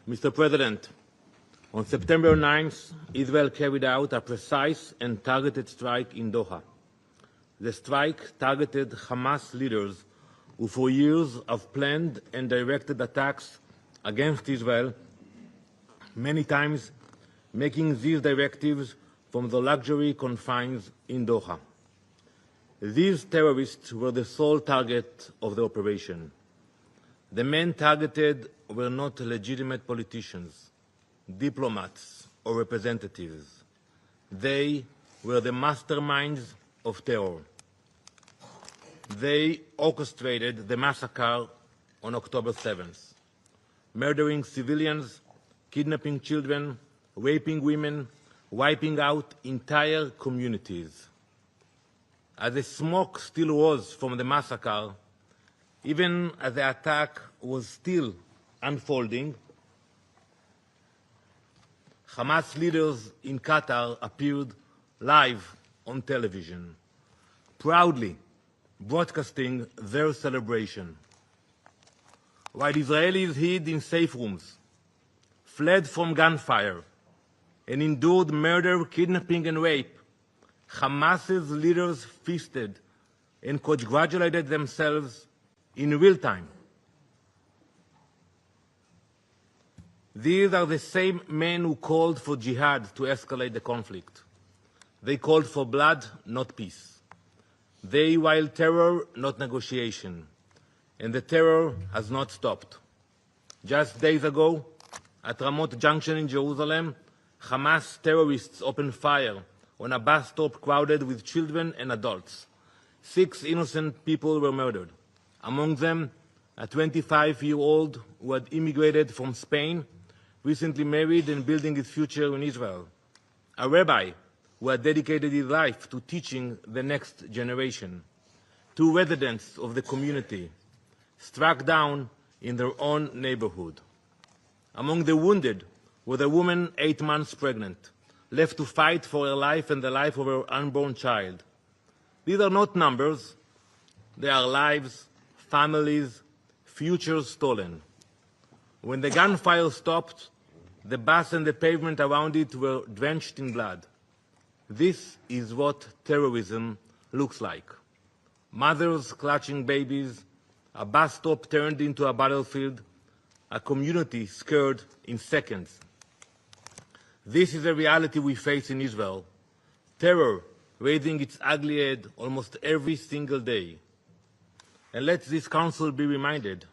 Mr. President, on September 9th, Israel carried out a precise and targeted strike in Doha. The strike targeted Hamas leaders who for years have planned and directed attacks against Israel, many times making these directives from the luxury confines in Doha. These terrorists were the sole target of the operation. The men targeted were not legitimate politicians, diplomats, or representatives. They were the masterminds of terror. They orchestrated the massacre on October 7th, murdering civilians, kidnapping children, raping women, wiping out entire communities. As the smoke still rose from the massacre, even as the attack was still unfolding, Hamas leaders in Qatar appeared live on television, proudly broadcasting their celebration. While Israelis hid in safe rooms, fled from gunfire, and endured murder, kidnapping, and rape, Hamas's leaders feasted and congratulated themselves in real time. These are the same men who called for jihad to escalate the conflict. They called for blood, not peace. They wild terror, not negotiation. And the terror has not stopped. Just days ago, at Ramot Junction in Jerusalem, Hamas terrorists opened fire on a bus stop crowded with children and adults. 6 innocent people were murdered, among them a 25-year-old who had immigrated from Spain, recently married and building his future in Israel, a rabbi who had dedicated his life to teaching the next generation, 2 residents of the community, struck down in their own neighborhood. Among the wounded was a woman 8 months pregnant, left to fight for her life and the life of her unborn child. These are not numbers. They are lives, families, futures stolen. When the gunfire stopped, the bus and the pavement around it were drenched in blood. This is what terrorism looks like. Mothers clutching babies, a bus stop turned into a battlefield, a community scared in seconds. This is a reality we face in Israel. Terror raising its ugly head almost every single day. And let this council be reminded,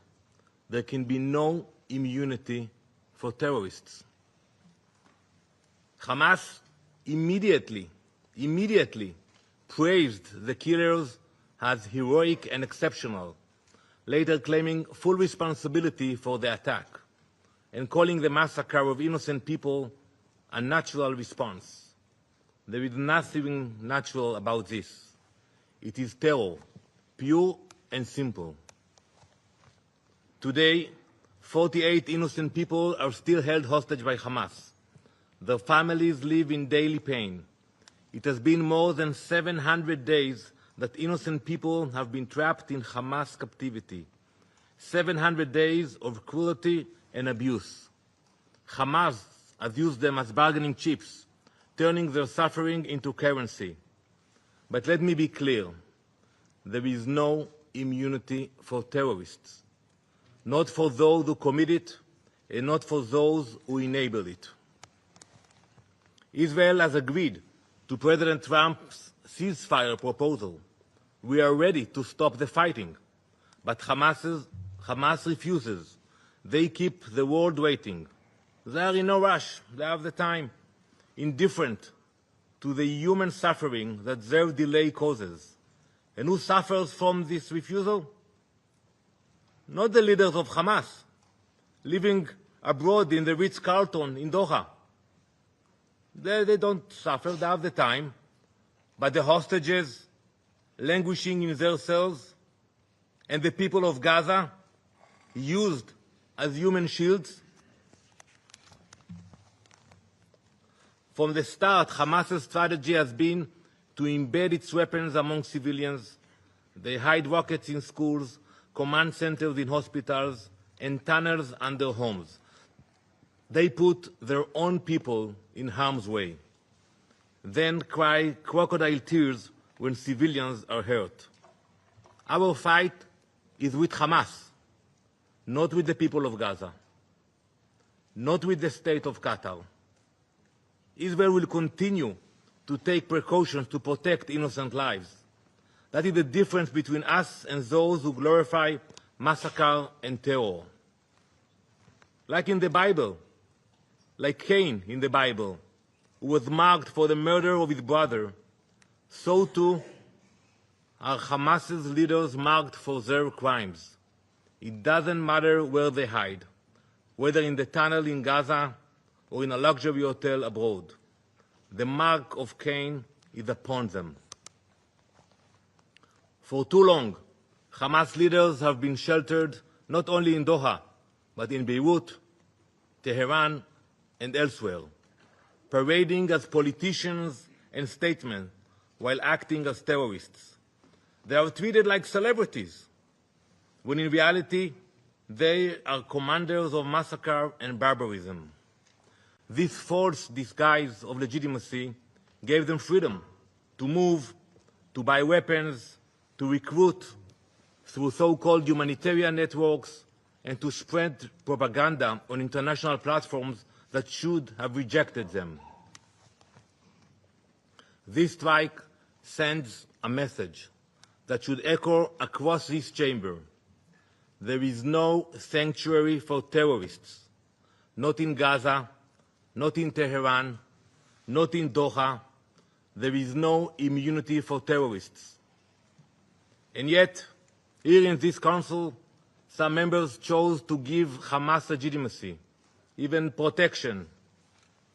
there can be no immunity for terrorists. Hamas immediately praised the killers as heroic and exceptional, later claiming full responsibility for the attack and calling the massacre of innocent people a natural response. There is nothing natural about this. It is terror, pure and simple. Today, 48 innocent people are still held hostage by Hamas. Their families live in daily pain. It has been more than 700 days that innocent people have been trapped in Hamas captivity. 700 days of cruelty and abuse. Hamas has used them as bargaining chips, turning their suffering into currency. But let me be clear, there is no immunity for terrorists. Not for those who commit it, and not for those who enable it. Israel has agreed to President Trump's ceasefire proposal. We are ready to stop the fighting. But Hamas refuses. They keep the world waiting. They are in no rush. They have the time. Indifferent to the human suffering that their delay causes. And who suffers from this refusal? Not the leaders of Hamas, living abroad in the Ritz-Carlton in Doha. They don't suffer, they have the time. But the hostages languishing in their cells and the people of Gaza used as human shields. From the start, Hamas's strategy has been to embed its weapons among civilians. They hide rockets in schools, command centers in hospitals, and tunnels under homes. They put their own people in harm's way, then cry crocodile tears when civilians are hurt. Our fight is with Hamas, not with the people of Gaza, not with the state of Qatar. Israel will continue to take precautions to protect innocent lives. That is the difference between us and those who glorify massacre and terror. Like in the Bible, like Cain in the Bible, who was marked for the murder of his brother, so too are Hamas's leaders marked for their crimes. It doesn't matter where they hide, whether in the tunnel in Gaza or in a luxury hotel abroad. The mark of Cain is upon them. For too long, Hamas leaders have been sheltered not only in Doha, but in Beirut, Tehran, and elsewhere, parading as politicians and statesmen while acting as terrorists. They are treated like celebrities, when in reality, they are commanders of massacre and barbarism. This false disguise of legitimacy gave them freedom to move, to buy weapons, to recruit through so-called humanitarian networks, and to spread propaganda on international platforms that should have rejected them. This strike sends a message that should echo across this chamber. There is no sanctuary for terrorists, not in Gaza, not in Tehran, not in Doha. There is no immunity for terrorists. And yet, here in this Council, some members chose to give Hamas legitimacy, even protection.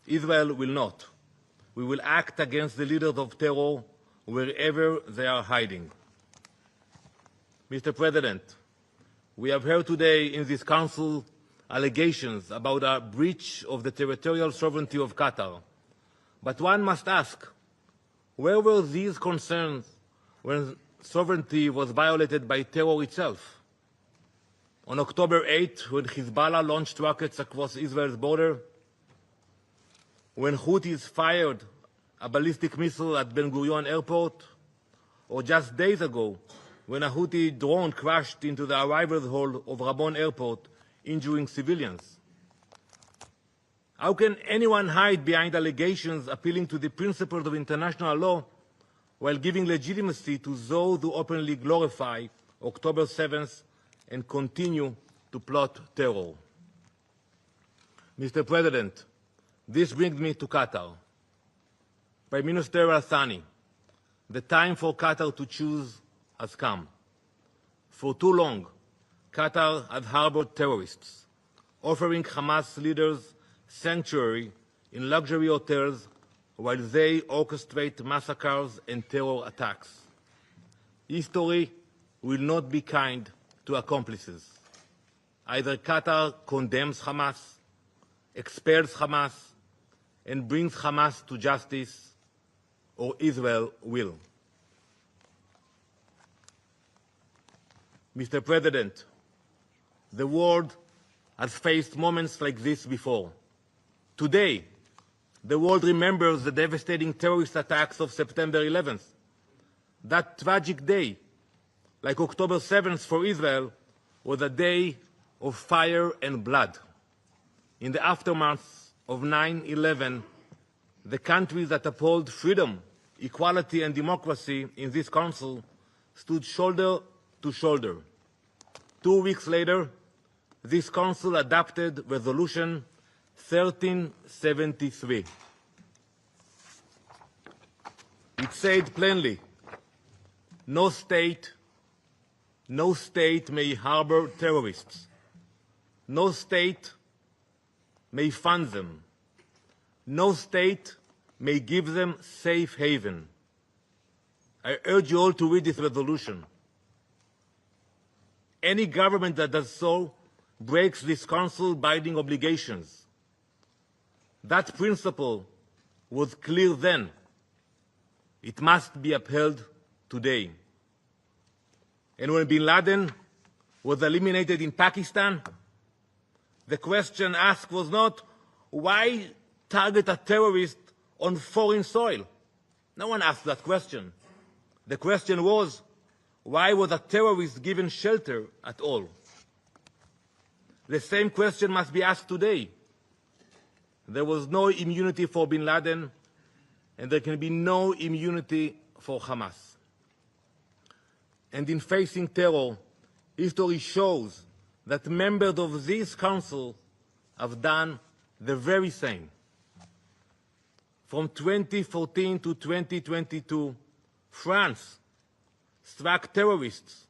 Israel will not. We will act against the leaders of terror wherever they are hiding. Mr. President, we have heard today in this Council allegations about a breach of the territorial sovereignty of Qatar. But one must ask, where were these concerns when sovereignty was violated by terror itself? On October 8, when Hezbollah launched rockets across Israel's border, when Houthis fired a ballistic missile at Ben Gurion airport, or just days ago, when a Houthi drone crashed into the arrivals hall of Rabon airport, injuring civilians. How can anyone hide behind allegations appealing to the principles of international law while giving legitimacy to those who openly glorify October 7th and continue to plot terror? Mr. President, this brings me to Qatar. Prime Minister Al-Thani, the time for Qatar to choose has come. For too long, Qatar has harbored terrorists, offering Hamas leaders sanctuary in luxury hotels while they orchestrate massacres and terror attacks. History will not be kind to accomplices. Either Qatar condemns Hamas, expels Hamas, and brings Hamas to justice, or Israel will. Mr. President, the world has faced moments like this before. Today, the world remembers the devastating terrorist attacks of September 11th. That tragic day, like October 7th for Israel, was a day of fire and blood. In the aftermath of 9/11, the countries that uphold freedom, equality, and democracy in this Council stood shoulder to shoulder. 2 weeks later, this Council adopted Resolution 1373. It said plainly, no state may harbor terrorists. No state may fund them. No state may give them safe haven. I urge you all to read this resolution. Any government that does so breaks this Council binding obligations. That principle was clear then. It must be upheld today. And when bin Laden was eliminated in Pakistan, the question asked was not Why target a terrorist on foreign soil? No one asked that question. The question was, why was a terrorist given shelter at all? The same question must be asked today. There was no immunity for bin Laden, and there can be no immunity for Hamas. And in facing terror, history shows that members of this council have done the very same. From 2014 to 2022, France struck terrorists